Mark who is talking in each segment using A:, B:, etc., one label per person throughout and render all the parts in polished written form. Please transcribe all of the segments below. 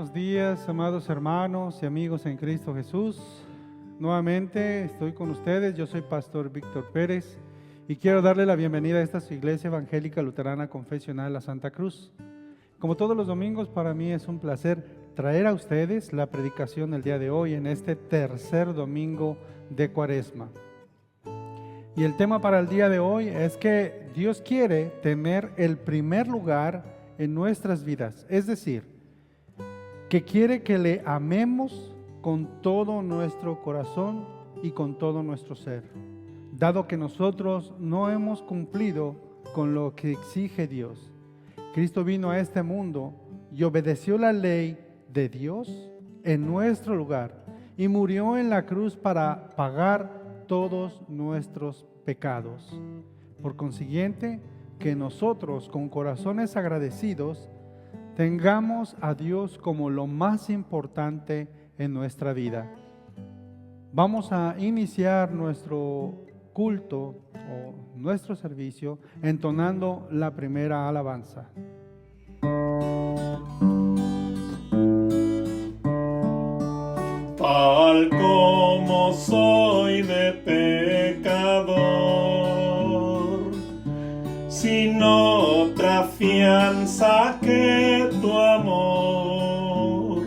A: Buenos días, amados hermanos y amigos en Cristo Jesús. Nuevamente estoy con ustedes. Yo soy Pastor Víctor Pérez y quiero darle la bienvenida a esta su iglesia evangélica luterana confesional La Santa Cruz. Como todos los domingos, para mí es un placer traer a ustedes la predicación del día de hoy en este tercer domingo de Cuaresma. Y el tema para el día de hoy es que Dios quiere tener el primer lugar en nuestras vidas, es decir, que quiere que le amemos con todo nuestro corazón y con todo nuestro ser, dado que nosotros no hemos cumplido con lo que exige Dios. Cristo vino a este mundo y obedeció la ley de Dios en nuestro lugar y murió en la cruz para pagar todos nuestros pecados. Por consiguiente, que nosotros con corazones agradecidos tengamos a Dios como lo más importante en nuestra vida. Vamos a iniciar nuestro culto o nuestro servicio entonando la primera alabanza.
B: Tal como soy de pecador, sin otra fianza que tu amor,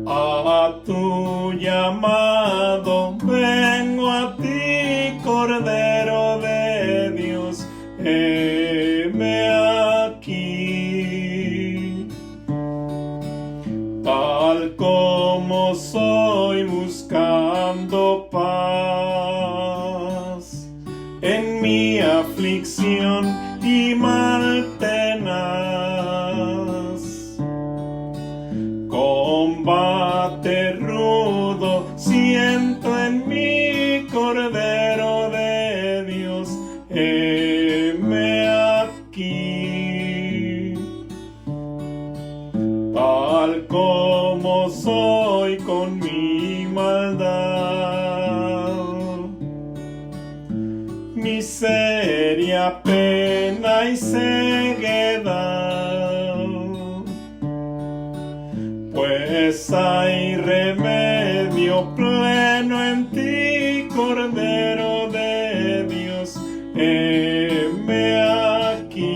B: a tu llamado vengo a ti, Cordero de Dios, heme aquí. Tal como soy buscando paz en mi aflicción y mal tenaz, combate rudo siento en mi, Cordero de Dios, heme aquí. Tal como soy con mi maldad, miseria, pena y ceguedad, pues hay remedio pleno en ti, Cordero de Dios, heme aquí.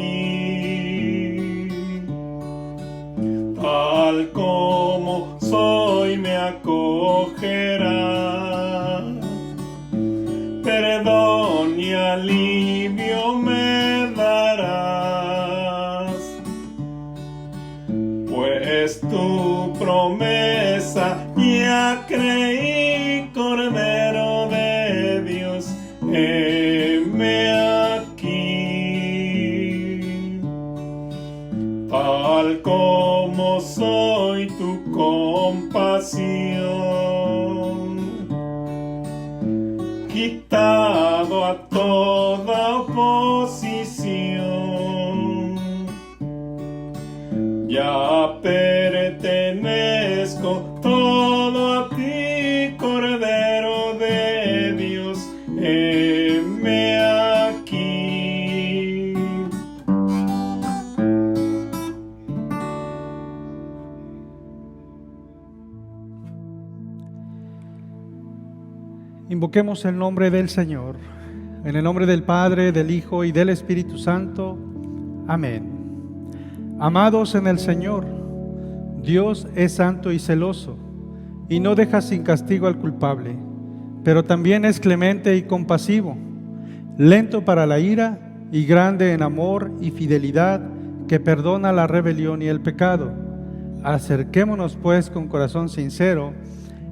B: Tal como soy me acogerás, perdón y alivio me darás, pues tu promesa ya creí, Cordero de Dios, heme aquí. Tal como soy tu compasión, quitado a toda oposición, ya pertenezco todo a ti, Cordero de Dios, heme aquí.
A: Invoquemos el nombre del Señor, en el nombre del Padre, del Hijo y del Espíritu Santo. Amén. Amados en el Señor, Dios es santo y celoso, y no deja sin castigo al culpable, pero también es clemente y compasivo, lento para la ira y grande en amor y fidelidad, que perdona la rebelión y el pecado. Acerquémonos pues con corazón sincero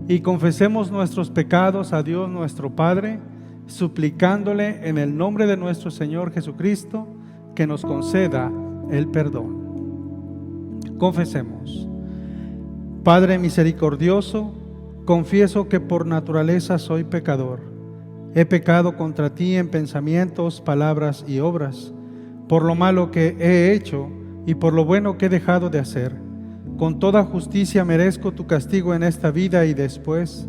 A: y confesemos nuestros pecados a Dios nuestro Padre, suplicándole en el nombre de nuestro Señor Jesucristo que nos conceda el perdón. Confesemos. Padre misericordioso, confieso que por naturaleza soy pecador. He pecado contra ti en pensamientos, palabras y obras, por lo malo que he hecho y por lo bueno que he dejado de hacer. Con toda justicia merezco tu castigo en esta vida y después,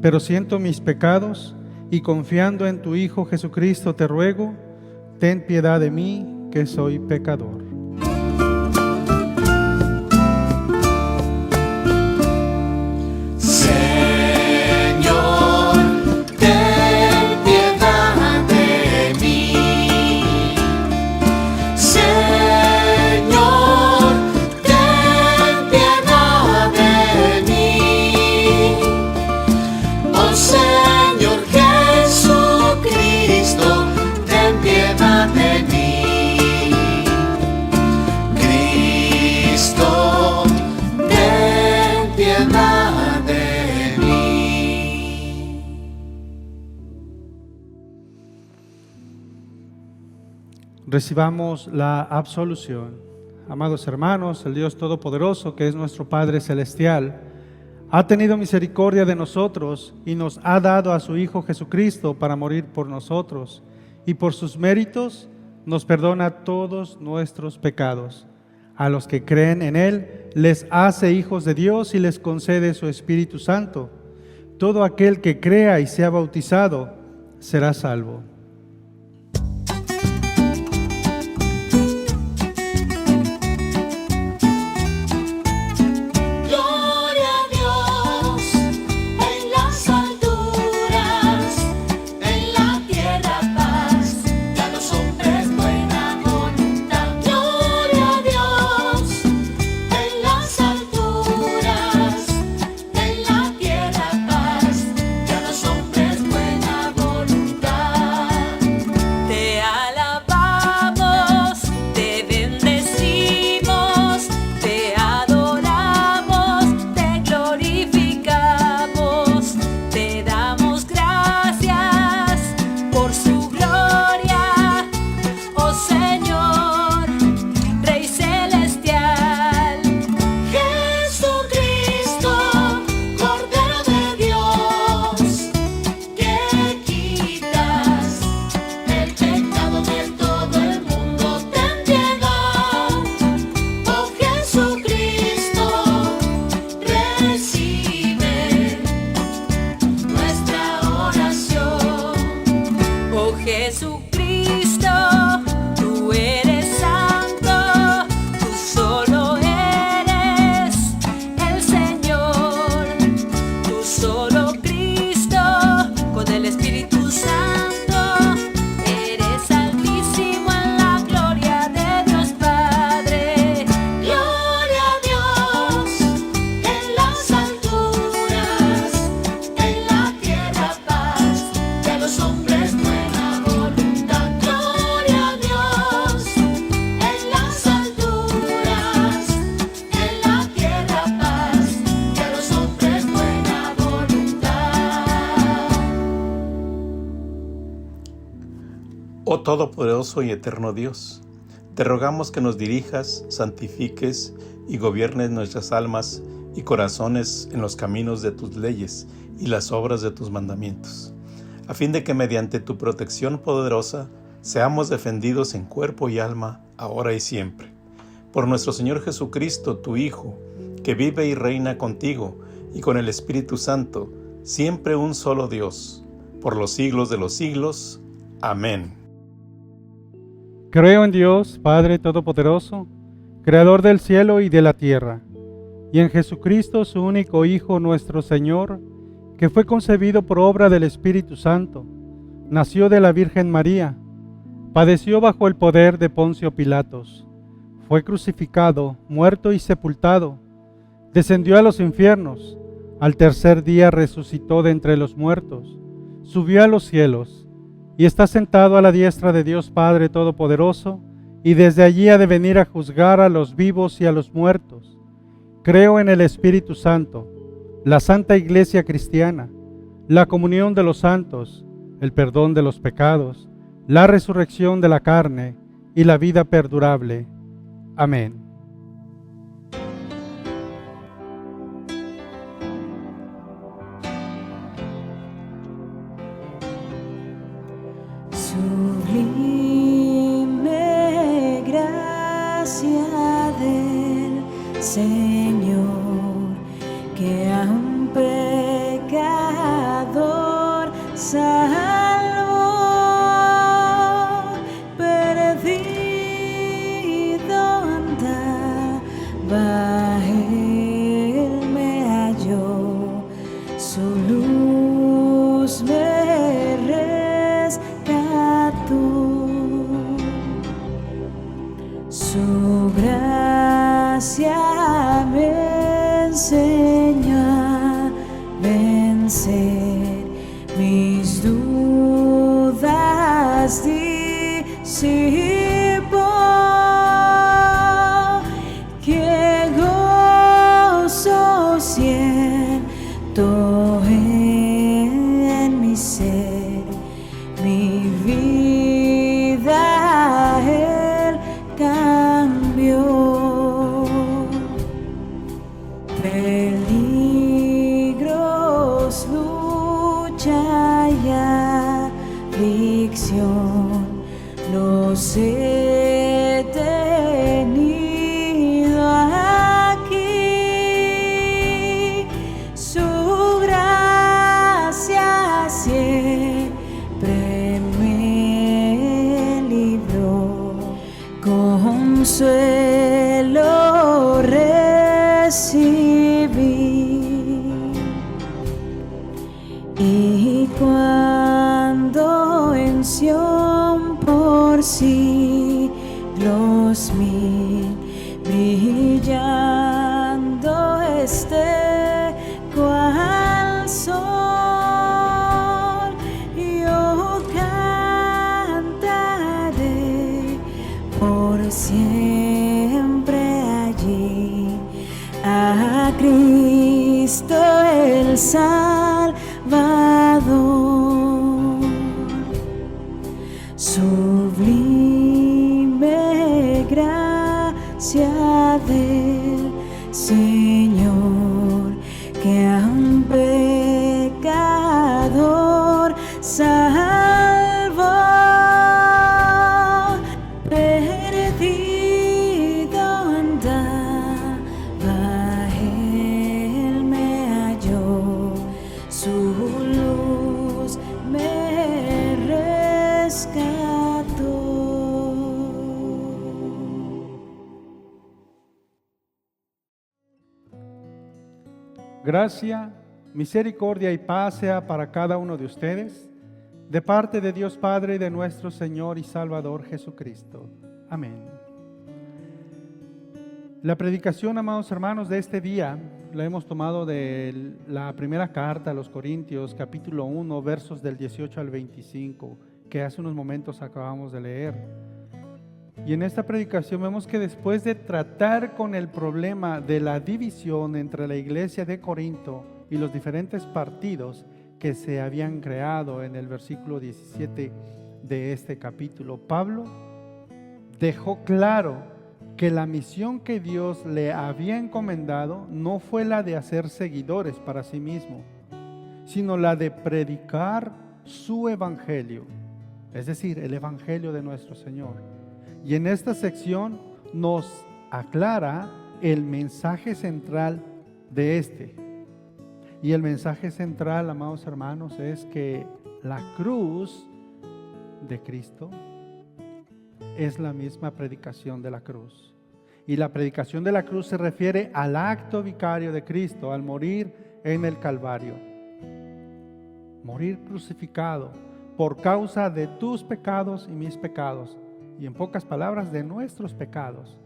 A: pero siento mis pecados y confiando en tu Hijo Jesucristo te ruego, ten piedad de mí, que soy pecador.
C: de mí. Cristo, ten piedad de mí.
A: Recibamos la absolución. Amados hermanos, el Dios Todopoderoso, que es nuestro Padre Celestial, ha tenido misericordia de nosotros y nos ha dado a su Hijo Jesucristo para morir por nosotros, y por sus méritos nos perdona todos nuestros pecados. A los que creen en Él, les hace hijos de Dios y les concede su Espíritu Santo. Todo aquel que crea y sea bautizado será salvo.
D: Oh Todopoderoso y Eterno Dios, te rogamos que nos dirijas, santifiques y gobiernes nuestras almas y corazones en los caminos de tus leyes y las obras de tus mandamientos, a fin de que mediante tu protección poderosa seamos defendidos en cuerpo y alma, ahora y siempre. Por nuestro Señor Jesucristo, tu Hijo, que vive y reina contigo y con el Espíritu Santo, siempre un solo Dios, por los siglos de los siglos. Amén.
A: Creo en Dios, Padre Todopoderoso, Creador del cielo y de la tierra, y en Jesucristo, su único Hijo, nuestro Señor, que fue concebido por obra del Espíritu Santo, nació de la Virgen María, padeció bajo el poder de Poncio Pilatos, fue crucificado, muerto y sepultado, descendió a los infiernos, al tercer día resucitó de entre los muertos, subió a los cielos, y está sentado a la diestra de Dios Padre Todopoderoso, y desde allí ha de venir a juzgar a los vivos y a los muertos. Creo en el Espíritu Santo, la Santa Iglesia Cristiana, la comunión de los santos, el perdón de los pecados, la resurrección de la carne y la vida perdurable. Amén.
E: Sublime gracia del Señor, que a un pecador salvó, perdido andaba, Él me halló, su luz me su gracia me enseñó a vencer mis dudas, participo. Qué gozo siento en mi ser, mi vida Él cambió. Peligros, lucha y aflicción los he tenido aquí. Su gracia siempre me libró. Consuelo recibí. Y cuando en Sión por siglos mil brillando esté cual sol, yo cantaré por siempre allí a Cristo el Salvador. Sublime gracia del Señor, que a un pecador salvó. Perdido andaba, Él me halló, su luz me rescató.
A: Gracia, misericordia y paz sea para cada uno de ustedes, de parte de Dios Padre y de nuestro Señor y Salvador Jesucristo. Amén. La predicación, amados hermanos, de este día la hemos tomado de la primera carta a los Corintios, capítulo 1, versos del 18 al 25, que hace unos momentos acabamos de leer. Y en esta predicación vemos que después de tratar con el problema de la división entre la iglesia de Corinto y los diferentes partidos que se habían creado en el versículo 17 de este capítulo, Pablo dejó claro que la misión que Dios le había encomendado no fue la de hacer seguidores para sí mismo, sino la de predicar su evangelio, es decir, el evangelio de nuestro Señor. Y en esta sección nos aclara el mensaje central de este. Y el mensaje central, amados hermanos, es que la cruz de Cristo es la misma predicación de la cruz. Y la predicación de la cruz se refiere al acto vicario de Cristo al morir en el Calvario. Morir crucificado por causa de tus pecados y mis pecados. Y en pocas palabras, de nuestros pecados.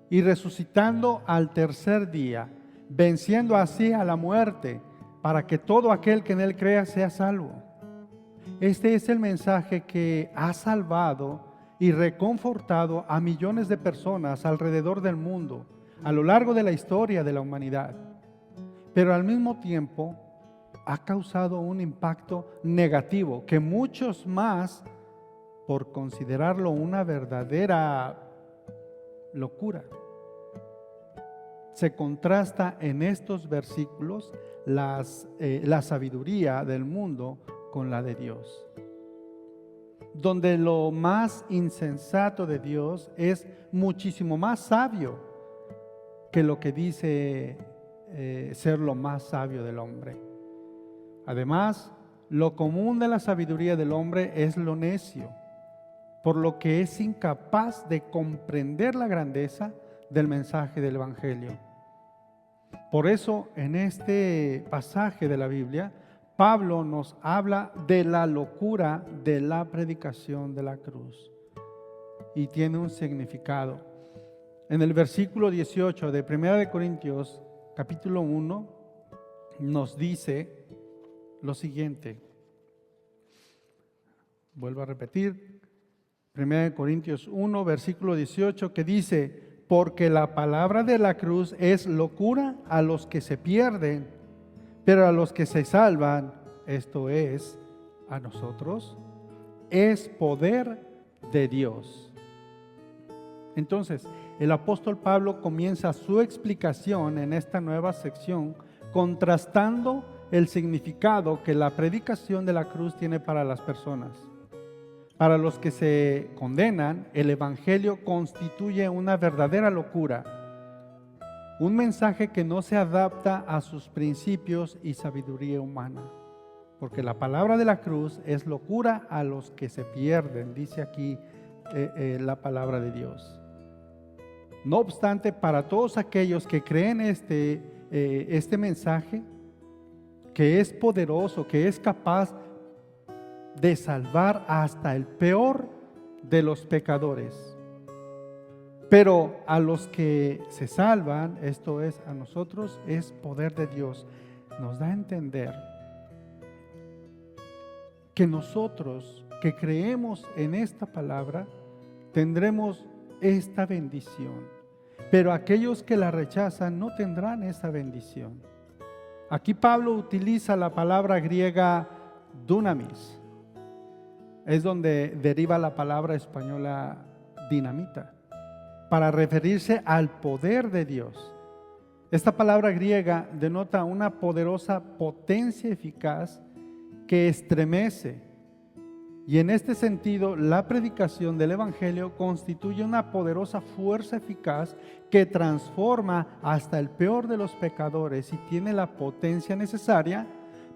A: Y resucitando al tercer día, venciendo así a la muerte, para que todo aquel que en Él crea sea salvo. Este es el mensaje que ha salvado y reconfortado a millones de personas alrededor del mundo, a lo largo de la historia de la humanidad. Pero al mismo tiempo ha causado un impacto negativo que muchos más, por considerarlo una verdadera locura, se contrasta en estos versículos la sabiduría del mundo con la de Dios, donde lo más insensato de Dios es muchísimo más sabio que lo que dice ser lo más sabio del hombre. Además, lo común de la sabiduría del hombre es lo necio, por lo que es incapaz de comprender la grandeza del mensaje del Evangelio. Por eso, en este pasaje de la Biblia, Pablo nos habla de la locura de la predicación de la cruz. Y tiene un significado. En el versículo 18 de 1 Corintios, capítulo 1, nos dice lo siguiente. Vuelvo a repetir. 1 Corintios 1, versículo 18, que dice: porque la palabra de la cruz es locura a los que se pierden, pero a los que se salvan, esto es, a nosotros, es poder de Dios. Entonces, el apóstol Pablo comienza su explicación en esta nueva sección contrastando el significado que la predicación de la cruz tiene para las personas. Para los que se condenan, el evangelio constituye una verdadera locura, un mensaje que no se adapta a sus principios y sabiduría humana, porque la palabra de la cruz es locura a los que se pierden, dice aquí la palabra de Dios. No obstante, para todos aquellos que creen este mensaje, que es poderoso, que es capaz de salvar hasta el peor de los pecadores, pero a los que se salvan, esto es, a nosotros, es poder de Dios. Nos da a entender que nosotros que creemos en esta palabra tendremos esta bendición, pero aquellos que la rechazan no tendrán esa bendición. Aquí Pablo utiliza la palabra griega dunamis, es donde deriva la palabra española dinamita, para referirse al poder de Dios. Esta palabra griega denota una poderosa potencia eficaz que estremece, y en este sentido la predicación del evangelio constituye una poderosa fuerza eficaz que transforma hasta el peor de los pecadores y tiene la potencia necesaria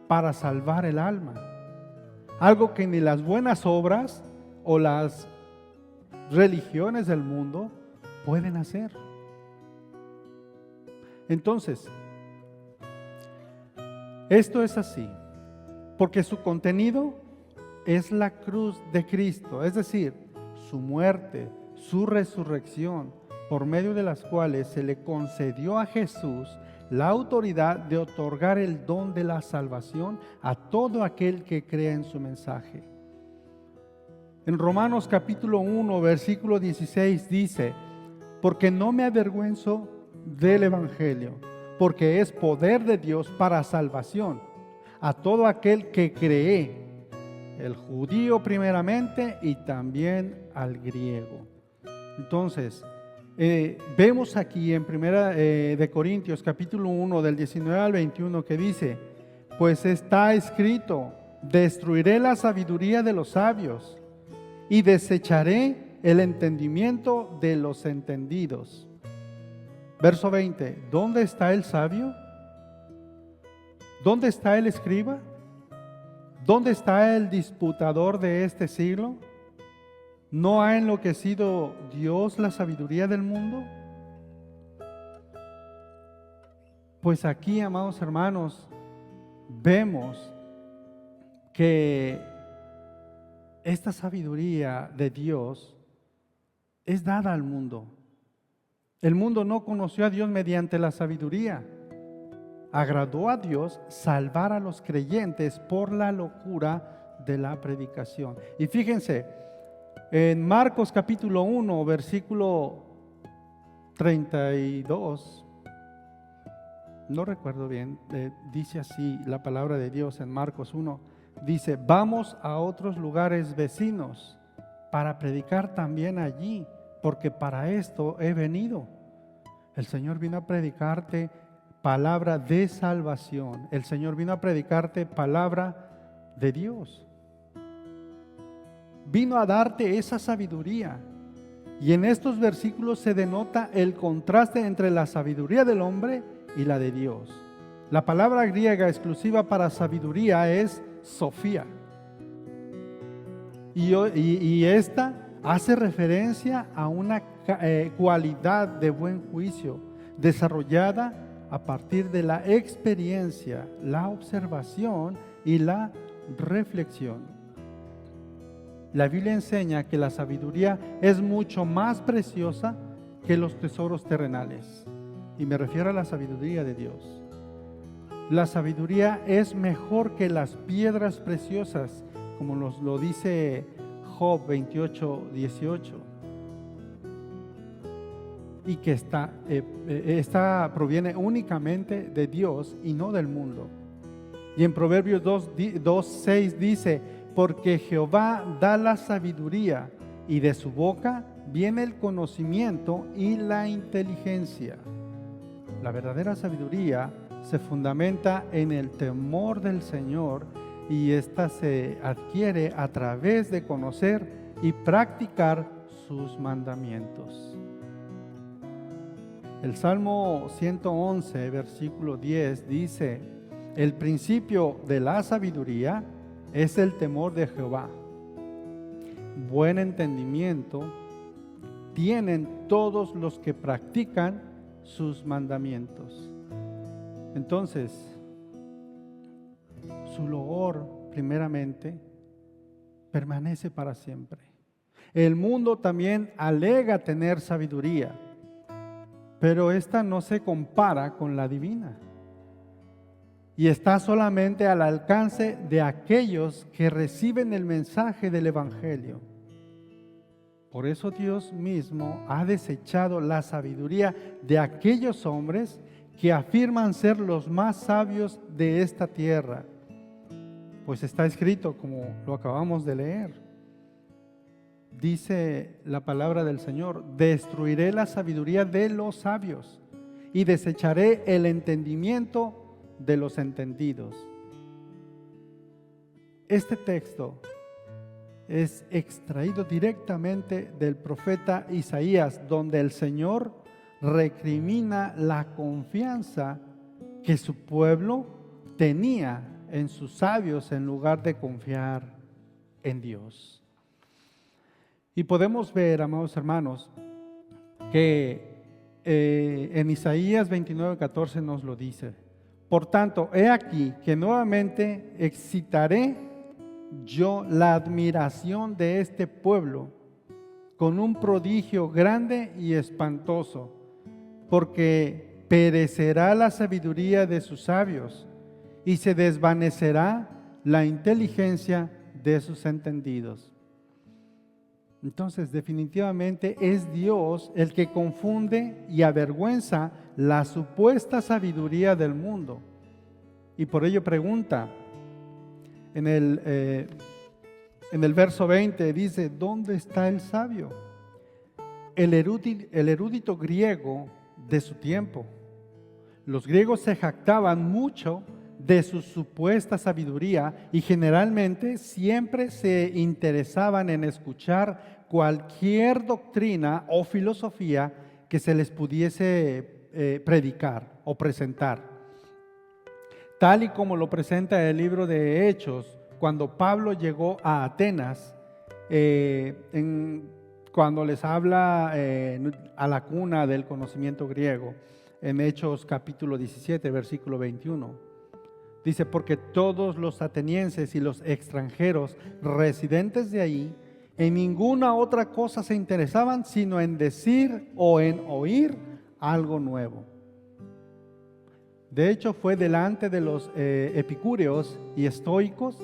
A: para salvar el alma, algo que ni las buenas obras o las religiones del mundo pueden hacer. Entonces, esto es así porque su contenido es la cruz de Cristo, es decir, su muerte, su resurrección, por medio de las cuales se le concedió a Jesús la autoridad de otorgar el don de la salvación a todo aquel que crea en su mensaje. En Romanos capítulo 1, versículo 16 dice: porque no me avergüenzo del evangelio, porque es poder de Dios para salvación a todo aquel que cree, el judío primeramente y también al griego. Entonces, vemos aquí en primera de Corintios capítulo 1 del 19 al 21 que dice: pues está escrito, destruiré la sabiduría de los sabios y desecharé el entendimiento de los entendidos. Verso 20, ¿dónde está el sabio? ¿Dónde está el escriba? ¿Dónde está el disputador de este siglo? ¿No ha enloquecido Dios la sabiduría del mundo? Pues aquí, amados hermanos, vemos que esta sabiduría de Dios es dada al mundo. El mundo no conoció a Dios mediante la sabiduría. Agradó a Dios salvar a los creyentes por la locura de la predicación. Y fíjense, en Marcos capítulo 1, versículo 32, no recuerdo bien, dice así la palabra de Dios en Marcos 1, dice: vamos a otros lugares vecinos para predicar también allí, porque para esto he venido. El Señor vino a predicarte palabra de salvación. El Señor vino a predicarte palabra de Dios. Vino a darte esa sabiduría. Y en estos versículos se denota el contraste entre la sabiduría del hombre y la de Dios. La palabra griega exclusiva para sabiduría es Sofía. Y esta hace referencia a una cualidad de buen juicio desarrollada a partir de la experiencia, la observación y la reflexión. La Biblia enseña que la sabiduría es mucho más preciosa que los tesoros terrenales, y me refiero a la sabiduría de Dios. La sabiduría es mejor que las piedras preciosas, como nos lo dice Job 28:18. Y que esta proviene únicamente de Dios y no del mundo. Y en Proverbios 2:6 dice: porque Jehová da la sabiduría, y de su boca viene el conocimiento y la inteligencia. La verdadera sabiduría se fundamenta en el temor del Señor, y esta se adquiere a través de conocer y practicar sus mandamientos. El Salmo 111, versículo 10 dice: el principio de la sabiduría es el temor de Jehová. Buen entendimiento tienen todos los que practican sus mandamientos. Entonces, su loor, primeramente, permanece para siempre. El mundo también alega tener sabiduría, pero esta no se compara con la divina, y está solamente al alcance de aquellos que reciben el mensaje del Evangelio. Por eso Dios mismo ha desechado la sabiduría de aquellos hombres que afirman ser los más sabios de esta tierra. Pues está escrito, como lo acabamos de leer. Dice la palabra del Señor: destruiré la sabiduría de los sabios y desecharé el entendimiento de los entendidos. Este texto es extraído directamente del profeta Isaías, donde el Señor recrimina la confianza que su pueblo tenía en sus sabios en lugar de confiar en Dios. Y podemos ver, amados hermanos, que en Isaías 29:14 nos lo dice: por tanto, he aquí que nuevamente excitaré yo la admiración de este pueblo con un prodigio grande y espantoso, porque perecerá la sabiduría de sus sabios y se desvanecerá la inteligencia de sus entendidos. Entonces, definitivamente es Dios el que confunde y avergüenza la supuesta sabiduría del mundo. Y por ello pregunta, en el verso 20 dice: ¿dónde está el sabio? El erudito griego de su tiempo. Los griegos se jactaban mucho de su supuesta sabiduría y generalmente siempre se interesaban en escuchar cualquier doctrina o filosofía que se les pudiese predicar o presentar. Tal y como lo presenta el libro de Hechos, cuando Pablo llegó a Atenas, cuando les habla a la cuna del conocimiento griego, en Hechos capítulo 17, versículo 21. Dice: porque todos los atenienses y los extranjeros residentes de ahí en ninguna otra cosa se interesaban sino en decir o en oír algo nuevo. De hecho, fue delante de los epicúreos y estoicos,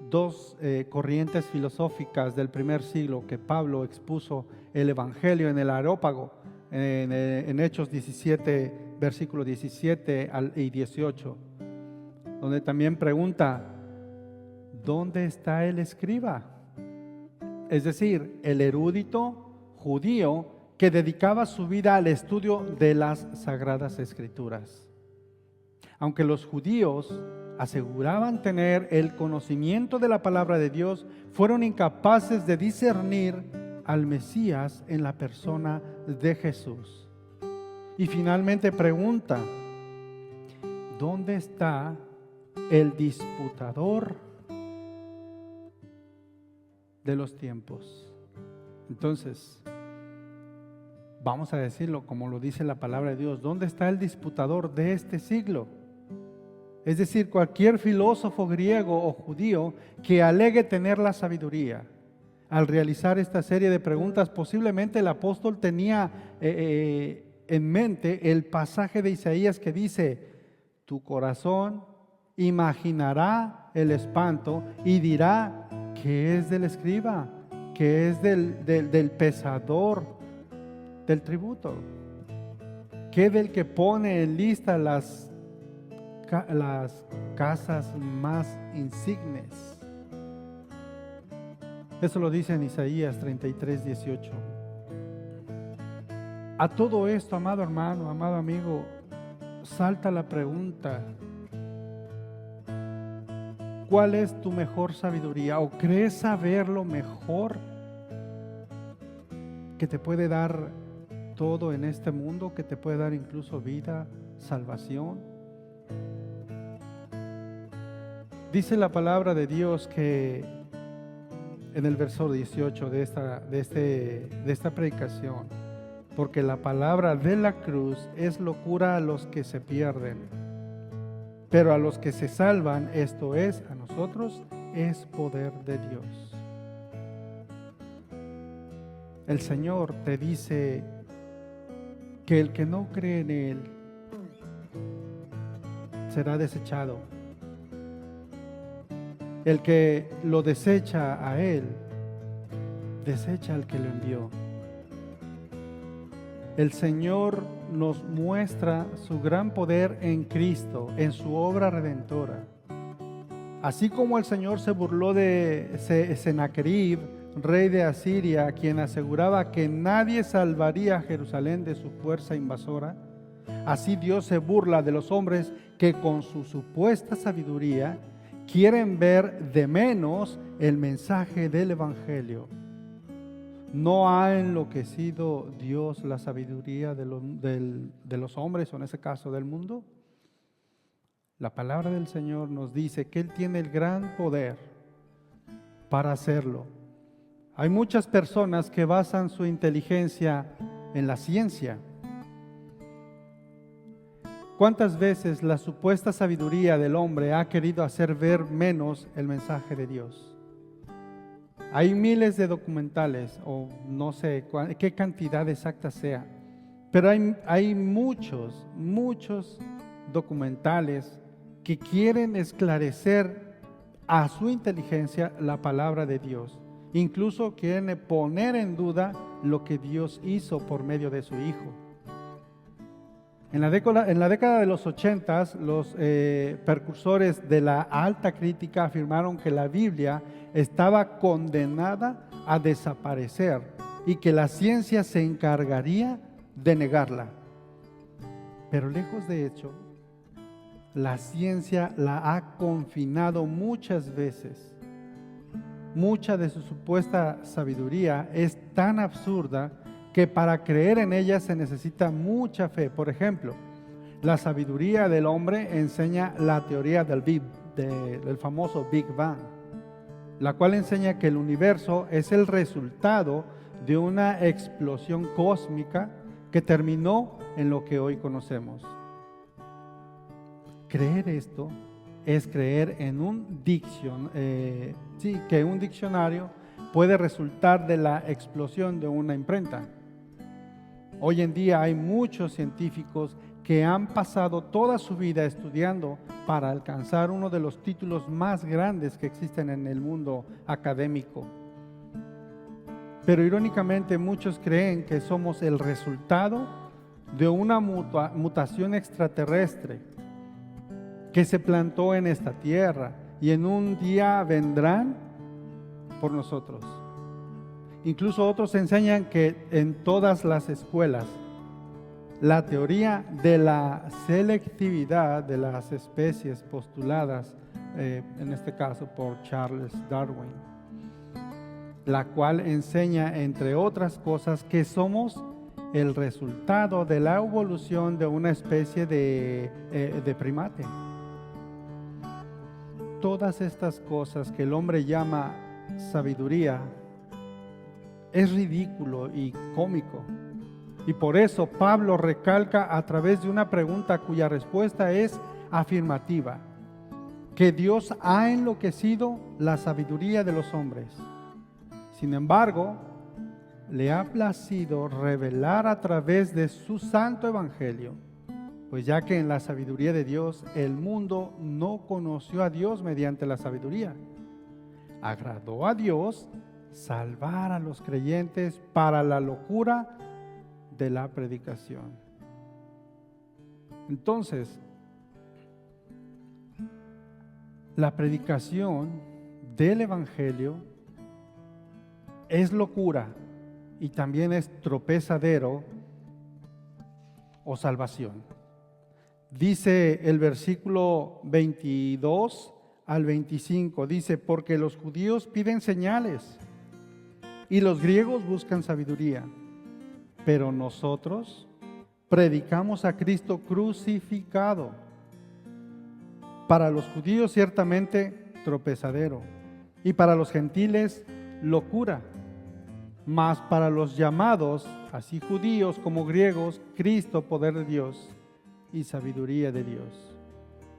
A: dos corrientes filosóficas del primer siglo, que Pablo expuso el Evangelio en el Areópago, en Hechos 17, versículos 17 y 18. Donde también pregunta: ¿dónde está el escriba? Es decir, el erudito judío que dedicaba su vida al estudio de las Sagradas Escrituras. Aunque los judíos aseguraban tener el conocimiento de la palabra de Dios, fueron incapaces de discernir al Mesías en la persona de Jesús. Y finalmente pregunta: ¿dónde está el disputador de los tiempos? Entonces, vamos a decirlo como lo dice la palabra de Dios: ¿dónde está el disputador de este siglo? Es decir, cualquier filósofo griego o judío que alegue tener la sabiduría. Al realizar esta serie de preguntas, posiblemente el apóstol tenía en mente el pasaje de Isaías que dice: tu corazón imaginará el espanto y dirá: ¿qué es del escriba? que es del pesador del tributo? ¿Qué del que pone en lista las casas más insignes? Eso lo dice en Isaías 33:18. A todo esto, amado hermano, amado amigo, salta la pregunta: ¿cuál es tu mejor sabiduría? ¿O crees saber lo mejor que te puede dar todo en este mundo, que te puede dar incluso vida, salvación? Dice la palabra de Dios que en el verso 18 de esta predicación: porque la palabra de la cruz es locura a los que se pierden, pero a los que se salvan, esto es, a nosotros, es poder de Dios. El Señor te dice que el que no cree en Él será desechado. El que lo desecha a Él, desecha al que lo envió. El Señor nos muestra su gran poder en Cristo, en su obra redentora. Así como el Señor se burló de Sennacherib, rey de Asiria, quien aseguraba que nadie salvaría a Jerusalén de su fuerza invasora, así Dios se burla de los hombres que con su supuesta sabiduría quieren ver de menos el mensaje del Evangelio. ¿No ha enloquecido Dios la sabiduría de los hombres, o en ese caso del mundo? La palabra del Señor nos dice que Él tiene el gran poder para hacerlo. Hay muchas personas que basan su inteligencia en la ciencia. ¿Cuántas veces la supuesta sabiduría del hombre ha querido hacer ver menos el mensaje de Dios? Hay miles de documentales, o no sé qué cantidad exacta sea, pero hay muchos documentales que quieren esclarecer a su inteligencia la palabra de Dios. Incluso quieren poner en duda lo que Dios hizo por medio de su Hijo. En la década de los 80, los precursores de la alta crítica afirmaron que la Biblia estaba condenada a desaparecer y que la ciencia se encargaría de negarla. Pero lejos de hecho, la ciencia la ha confinado muchas veces. Mucha de su supuesta sabiduría es tan absurda que para creer en ella se necesita mucha fe. Por ejemplo, la sabiduría del hombre enseña la teoría del famoso Big Bang, la cual enseña que el universo es el resultado de una explosión cósmica que terminó en lo que hoy conocemos. Creer esto es creer en que un diccionario puede resultar de la explosión de una imprenta. Hoy en día hay muchos científicos que han pasado toda su vida estudiando para alcanzar uno de los títulos más grandes que existen en el mundo académico. Pero irónicamente muchos creen que somos el resultado de una mutación extraterrestre que se plantó en esta tierra y en un día vendrán por nosotros. Incluso otros enseñan que en todas las escuelas la teoría de la selectividad de las especies postuladas, en este caso por Charles Darwin, la cual enseña, entre otras cosas, que somos el resultado de la evolución de una especie de primate. Todas estas cosas que el hombre llama sabiduría es ridículo y cómico. Y por eso Pablo recalca a través de una pregunta cuya respuesta es afirmativa, que Dios ha enloquecido la sabiduría de los hombres. Sin embargo, le ha placido revelar a través de su santo evangelio, pues ya que en la sabiduría de Dios el mundo no conoció a Dios mediante la sabiduría. Agradó a Dios salvar a los creyentes para la locura de la predicación. Entonces, la predicación del Evangelio es locura y también es tropezadero o salvación. Dice el versículo 22 al 25, dice, porque los judíos piden señales y los griegos buscan sabiduría, pero nosotros predicamos a Cristo crucificado. Para los judíos ciertamente tropezadero y para los gentiles locura, mas para los llamados, así judíos como griegos, Cristo poder de Dios y sabiduría de Dios.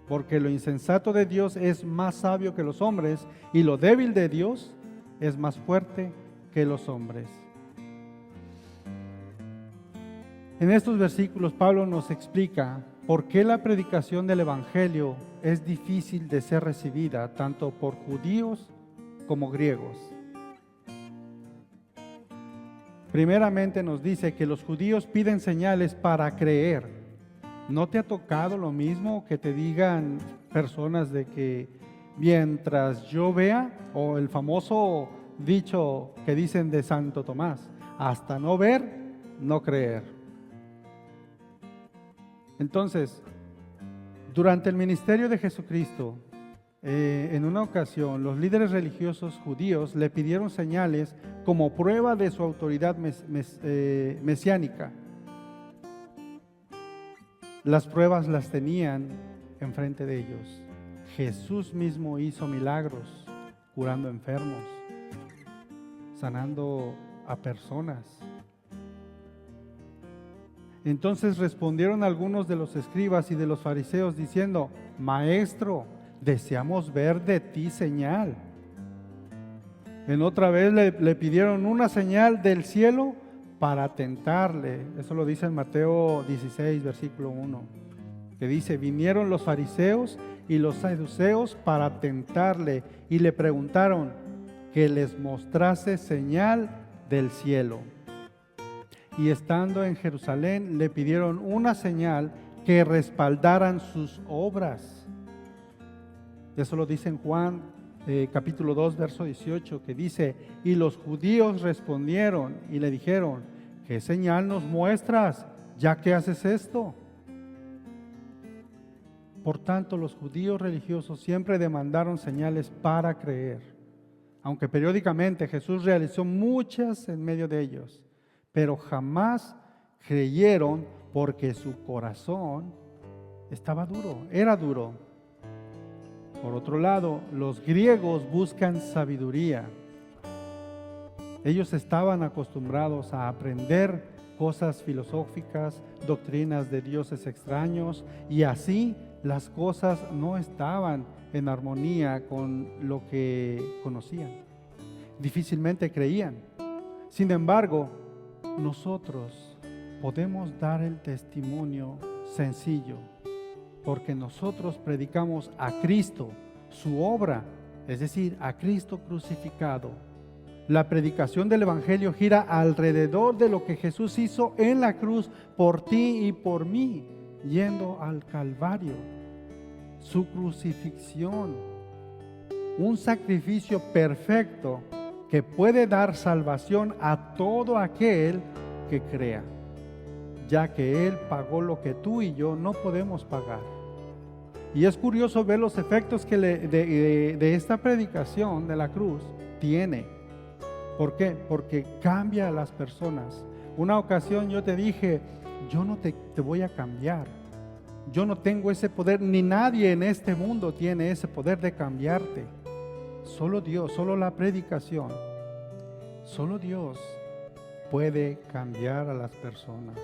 A: Porque lo insensato de Dios es más sabio que los hombres y lo débil de Dios es más fuerte que los hombres. En estos versículos Pablo nos explica por qué la predicación del Evangelio es difícil de ser recibida tanto por judíos como griegos. Primeramente nos dice que los judíos piden señales para creer. ¿No te ha tocado lo mismo que te digan personas de que mientras yo vea, o el famoso dicho que dicen de Santo Tomás, hasta no ver, no creer? Entonces, durante el ministerio de Jesucristo, en una ocasión, los líderes religiosos judíos le pidieron señales como prueba de su autoridad mesiánica. Las pruebas las tenían enfrente de ellos. Jesús mismo hizo milagros, curando enfermos, sanando a personas. Entonces respondieron algunos de los escribas y de los fariseos diciendo, Maestro, deseamos ver de ti señal. En otra vez le pidieron una señal del cielo para tentarle. Eso lo dice en Mateo 16, versículo 1, que dice, vinieron los fariseos y los saduceos para tentarle y le preguntaron que les mostrase señal del cielo. Y estando en Jerusalén le pidieron una señal que respaldaran sus obras. Eso lo dice en Juan capítulo 2, verso 18, que dice, y los judíos respondieron y le dijeron, ¿qué señal nos muestras, ya que haces esto? Por tanto, los judíos religiosos siempre demandaron señales para creer, aunque periódicamente Jesús realizó muchas en medio de ellos, pero jamás creyeron porque su corazón estaba duro, era duro. Por otro lado, los griegos buscan sabiduría. Ellos estaban acostumbrados a aprender cosas filosóficas, doctrinas de dioses extraños, y así las cosas no estaban en armonía con lo que conocían. Difícilmente creían. Sin embargo, nosotros podemos dar el testimonio sencillo, porque nosotros predicamos a Cristo, su obra, es decir, a Cristo crucificado. La predicación del Evangelio gira alrededor de lo que Jesús hizo en la cruz por ti y por mí, yendo al Calvario. Su crucifixión, un sacrificio perfecto que puede dar salvación a todo aquel que crea, ya que Él pagó lo que tú y yo no podemos pagar. Y es curioso ver los efectos que de esta predicación de la cruz tiene. ¿Por qué? Porque cambia a las personas. Una ocasión yo te dije, yo no te voy a cambiar. Yo no tengo ese poder, ni nadie en este mundo tiene ese poder de cambiarte. Solo Dios, solo la predicación, solo Dios puede cambiar a las personas.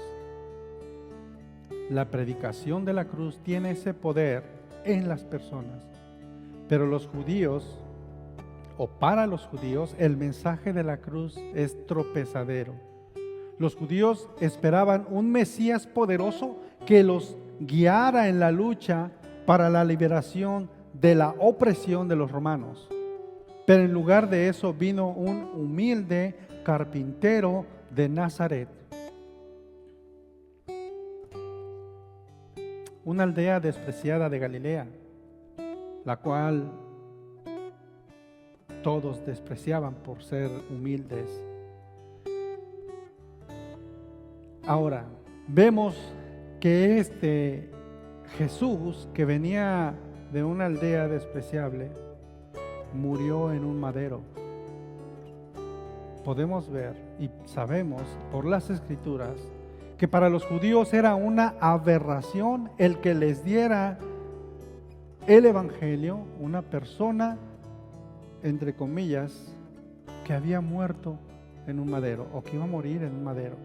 A: La predicación de la cruz tiene ese poder en las personas. Pero los judíos, o para los judíos, el mensaje de la cruz es tropezadero. Los judíos esperaban un Mesías poderoso que los guiara en la lucha para la liberación de la opresión de los romanos. Pero en lugar de eso vino un humilde carpintero de Nazaret, una aldea despreciada de Galilea, la cual todos despreciaban por ser humildes. Ahora, vemos que este Jesús, que venía de una aldea despreciable, murió en un madero. Podemos ver y sabemos por las Escrituras que para los judíos era una aberración el que les diera el Evangelio una persona, entre comillas, que había muerto en un madero o que iba a morir en un madero,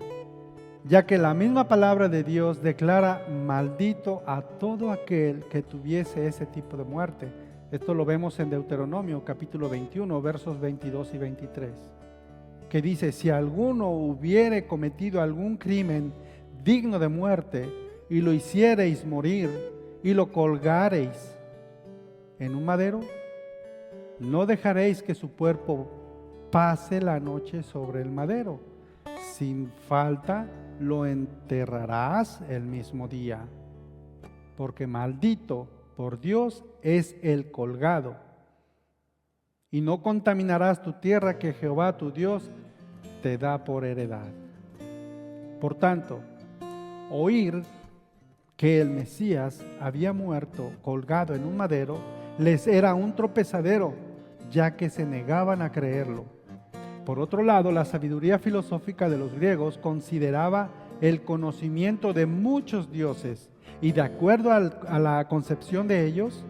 A: ya que la misma palabra de Dios declara maldito a todo aquel que tuviese ese tipo de muerte. Esto lo vemos en Deuteronomio capítulo 21, versos 22 y 23, que dice: si alguno hubiere cometido algún crimen digno de muerte y lo hiciereis morir y lo colgareis en un madero, no dejaréis que su cuerpo pase la noche sobre el madero. Sin falta lo enterrarás el mismo día, porque maldito por Dios es el colgado. Y no contaminarás tu tierra que Jehová tu Dios te da por heredad. Por tanto, oír que el Mesías había muerto colgado en un madero les era un tropezadero, ya que se negaban a creerlo. Por otro lado, la sabiduría filosófica de los griegos consideraba el conocimiento de muchos dioses, y de acuerdo a la concepción de ellos,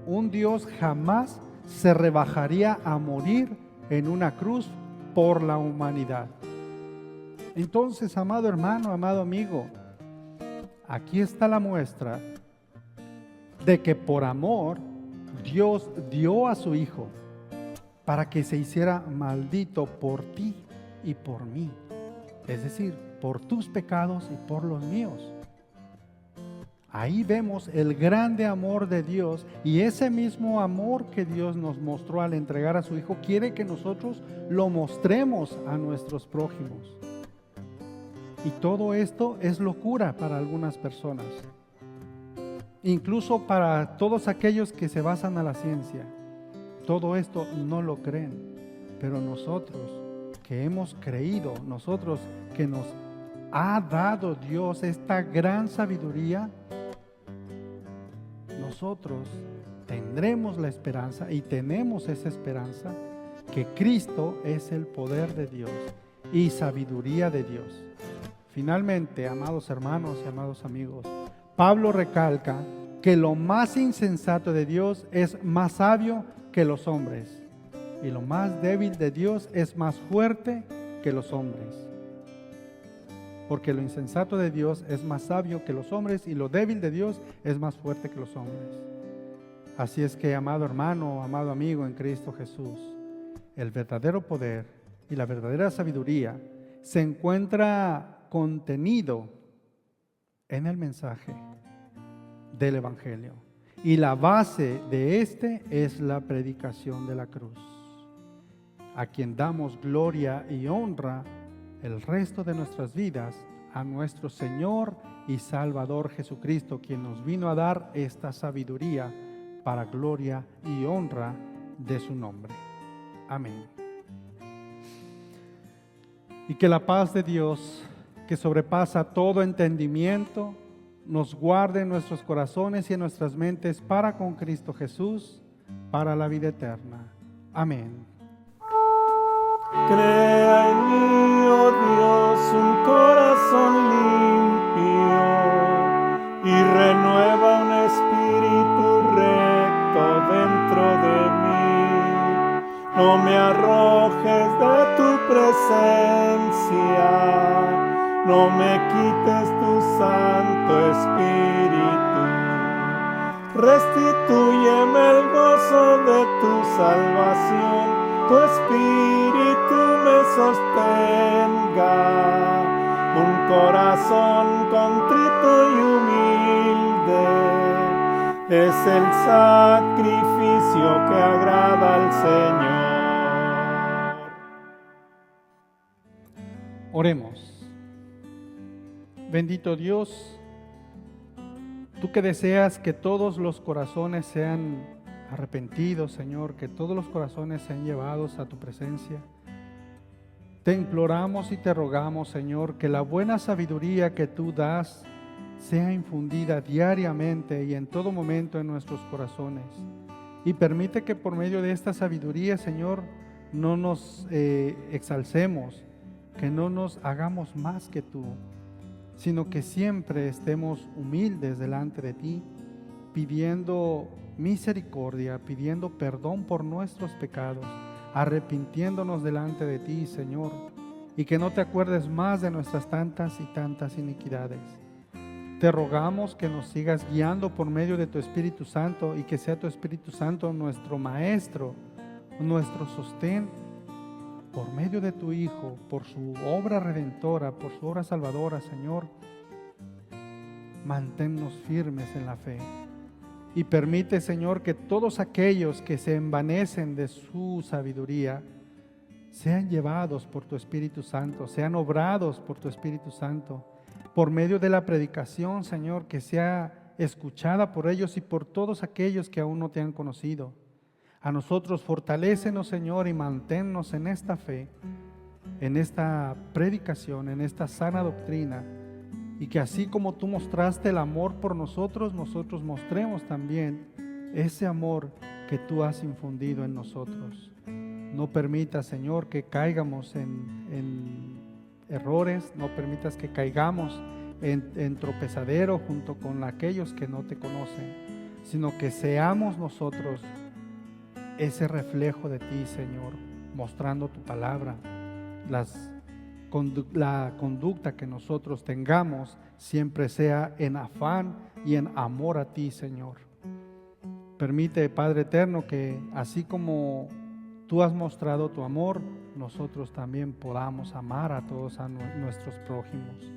A: un Dios jamás se rebajaría a morir en una cruz por la humanidad. Entonces, amado hermano, amado amigo, aquí está la muestra de que por amor Dios dio a su Hijo para que se hiciera maldito por ti y por mí, es decir, por tus pecados y por los míos. Ahí vemos el grande amor de Dios, y ese mismo amor que Dios nos mostró al entregar a su Hijo, quiere que nosotros lo mostremos a nuestros prójimos. Y todo esto es locura para algunas personas, incluso para todos aquellos que se basan a la ciencia. Todo esto no lo creen, pero nosotros que hemos creído, nosotros que nos ha dado Dios esta gran sabiduría, nosotros tendremos la esperanza y tenemos esa esperanza que Cristo es el poder de Dios y sabiduría de Dios. Finalmente, amados hermanos y amados amigos, Pablo recalca que lo más insensato de Dios es más sabio que los hombres, y lo más débil de Dios es más fuerte que los hombres. Porque lo insensato de Dios es más sabio que los hombres, y lo débil de Dios es más fuerte que los hombres. Así es que, amado hermano, amado amigo en Cristo Jesús, el verdadero poder y la verdadera sabiduría se encuentra contenido en el mensaje del Evangelio. Y la base de este es la predicación de la cruz, a quien damos gloria y honra el resto de nuestras vidas, a nuestro Señor y Salvador Jesucristo, quien nos vino a dar esta sabiduría para gloria y honra de su nombre. Amén. Y que la paz de Dios, que sobrepasa todo entendimiento, nos guarde en nuestros corazones y en nuestras mentes para con Cristo Jesús, para la vida eterna. Amén.
B: Crea en mí, oh Dios, un corazón limpio y renueva un espíritu recto dentro de mí. No me arrojes de tu presencia, no me quites tu Santo Espíritu. Restitúyeme el gozo de tu salvación, tu Espíritu me sostenga. Un corazón contrito y humilde es el sacrificio que agrada al Señor.
A: Oremos. Bendito Dios, tú que deseas que todos los corazones sean arrepentidos, Señor, que todos los corazones sean llevados a tu presencia, te imploramos y te rogamos, Señor, que la buena sabiduría que tú das sea infundida diariamente y en todo momento en nuestros corazones. Y permite que por medio de esta sabiduría, Señor, no nos exalcemos, que no nos hagamos más que tú, sino que siempre estemos humildes delante de ti, pidiendo misericordia, pidiendo perdón por nuestros pecados, arrepintiéndonos delante de ti, Señor, y que no te acuerdes más de nuestras tantas y tantas iniquidades. Te rogamos que nos sigas guiando por medio de tu Espíritu Santo y que sea tu Espíritu Santo nuestro Maestro, nuestro sostén, por medio de tu Hijo, por su obra redentora, por su obra salvadora, Señor. Manténnos firmes en la fe y permite, Señor, que todos aquellos que se envanecen de su sabiduría sean llevados por tu Espíritu Santo, sean obrados por tu Espíritu Santo, por medio de la predicación, Señor, que sea escuchada por ellos y por todos aquellos que aún no te han conocido. A nosotros fortalécenos, Señor, y manténnos en esta fe, en esta predicación, en esta sana doctrina, y que así como tú mostraste el amor por nosotros, nosotros mostremos también ese amor que tú has infundido en nosotros. No permitas, Señor, que caigamos en errores, no permitas que caigamos en tropezadero junto con aquellos que no te conocen, sino que seamos nosotros ese reflejo de ti, Señor, mostrando tu palabra. La conducta que nosotros tengamos siempre sea en afán y en amor a ti, Señor. Permite, Padre eterno, que así como tú has mostrado tu amor, nosotros también podamos amar a todos nuestros prójimos.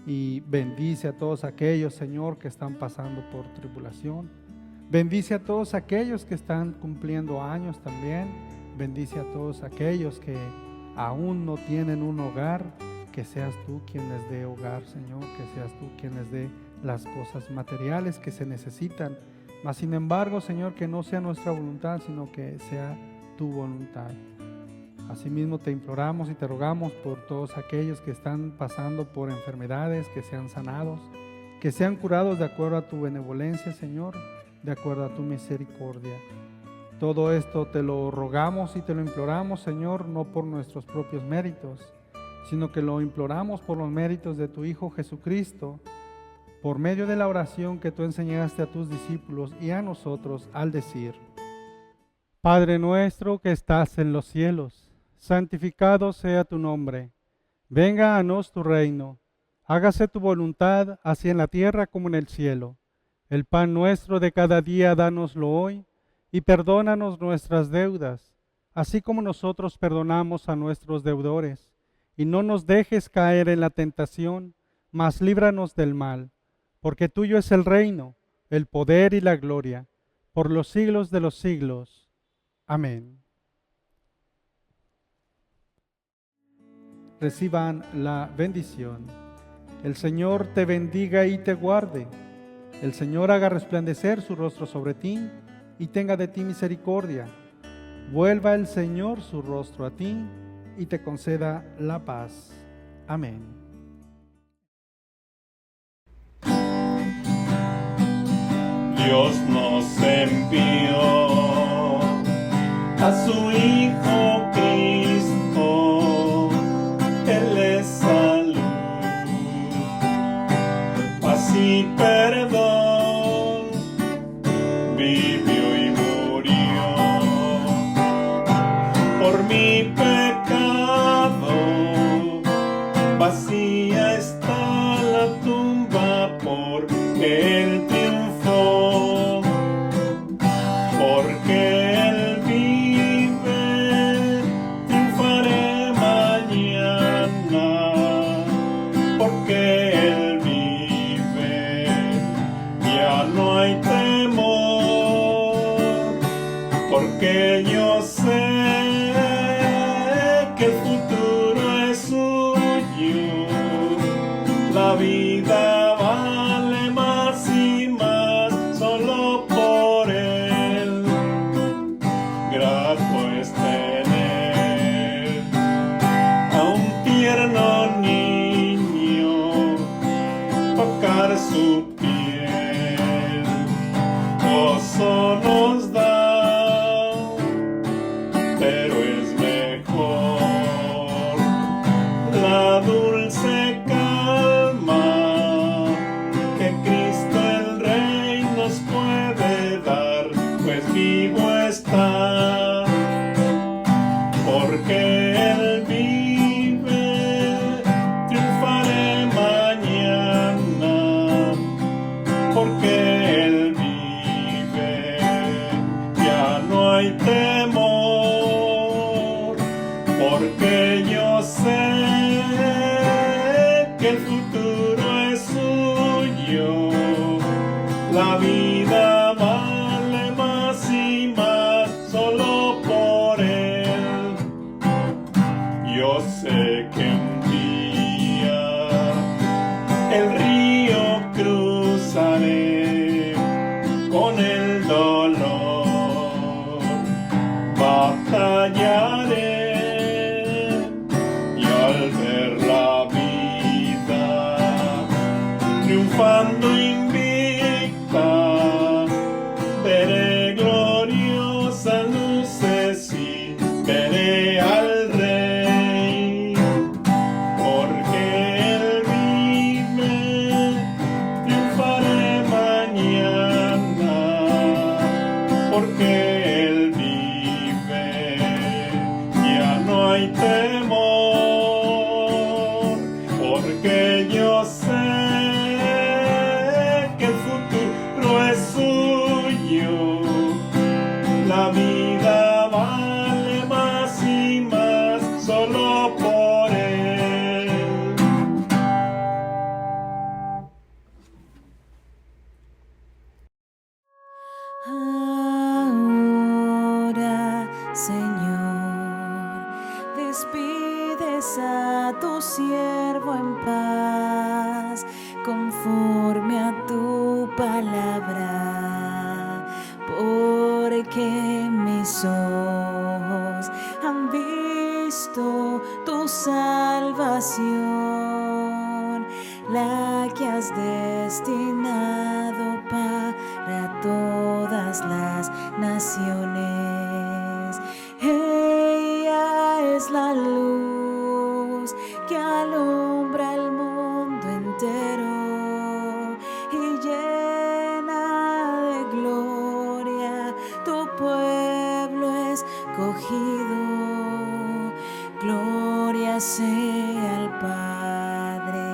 A: Y bendice a todos aquellos, Señor, que están pasando por tribulación. Bendice a todos aquellos que están cumpliendo años también. Bendice a todos aquellos que aún no tienen un hogar. Que seas tú quien les dé hogar, Señor. Que seas tú quien les dé las cosas materiales que se necesitan. Mas sin embargo, Señor, que no sea nuestra voluntad, sino que sea tu voluntad. Asimismo te imploramos y te rogamos por todos aquellos que están pasando por enfermedades, que sean sanados, que sean curados de acuerdo a tu benevolencia, Señor, de acuerdo a tu misericordia. Todo esto te lo rogamos y te lo imploramos, Señor, no por nuestros propios méritos, sino que lo imploramos por los méritos de tu Hijo Jesucristo, por medio de la oración que tú enseñaste a tus discípulos y a nosotros al decir: Padre nuestro que estás en los cielos, santificado sea tu nombre. Venga a nos tu reino. Hágase tu voluntad, así en la tierra como en el cielo. El pan nuestro de cada día, dánoslo hoy, y perdónanos nuestras deudas, así como nosotros perdonamos a nuestros deudores. Y no nos dejes caer en la tentación, mas líbranos del mal. Porque tuyo es el reino, el poder y la gloria, por los siglos de los siglos. Amén. Reciban la bendición. El Señor te bendiga y te guarde. El Señor haga resplandecer su rostro sobre ti y tenga de ti misericordia. Vuelva el Señor su rostro a ti y te conceda la paz. Amén.
B: Dios nos envió a su Hijo Cristo, Él es salud, paz y perdón, vivió y murió por mi pecado, vacía está la tumba porque Él triunfó, porque Él vive, triunfaré mañana, porque Él vive, ya no hay temor, porque yo sé que el futuro es suyo. La vida vale más y más solo por Él. Grato es tener a un tierno niño, tocar su piel, gozo nos da, pero es mejor la dulce calma que Cristo el Rey nos puede dar, pues vivo está, porque Él vive, triunfaré mañana, porque Él vive, ya no hay temor, porque yo sé que el futuro es suyo, la vida vale más y más solo por Él. Yo sé que un día el río cruzaré con el dolor, batallaré y al ver la vida triunfando invicta, veré gloriosas luces y veré al Rey, porque Él vive, triunfaré mañana, porque Él vive, ya no hay temor, porque yo sé que el futuro es suyo, la vida vale más y más solo por Él.
E: Ahora, Señor, despides a tu siervo en paz, conforme a tu palabra, porque mis ojos han visto tu salvación, la que has destinado para todas las naciones. Ella es la luz que alumbra el mundo entero y llena de gloria tu pueblo escogido. Gloria sea al Padre,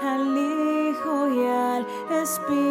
E: al Hijo y al Espíritu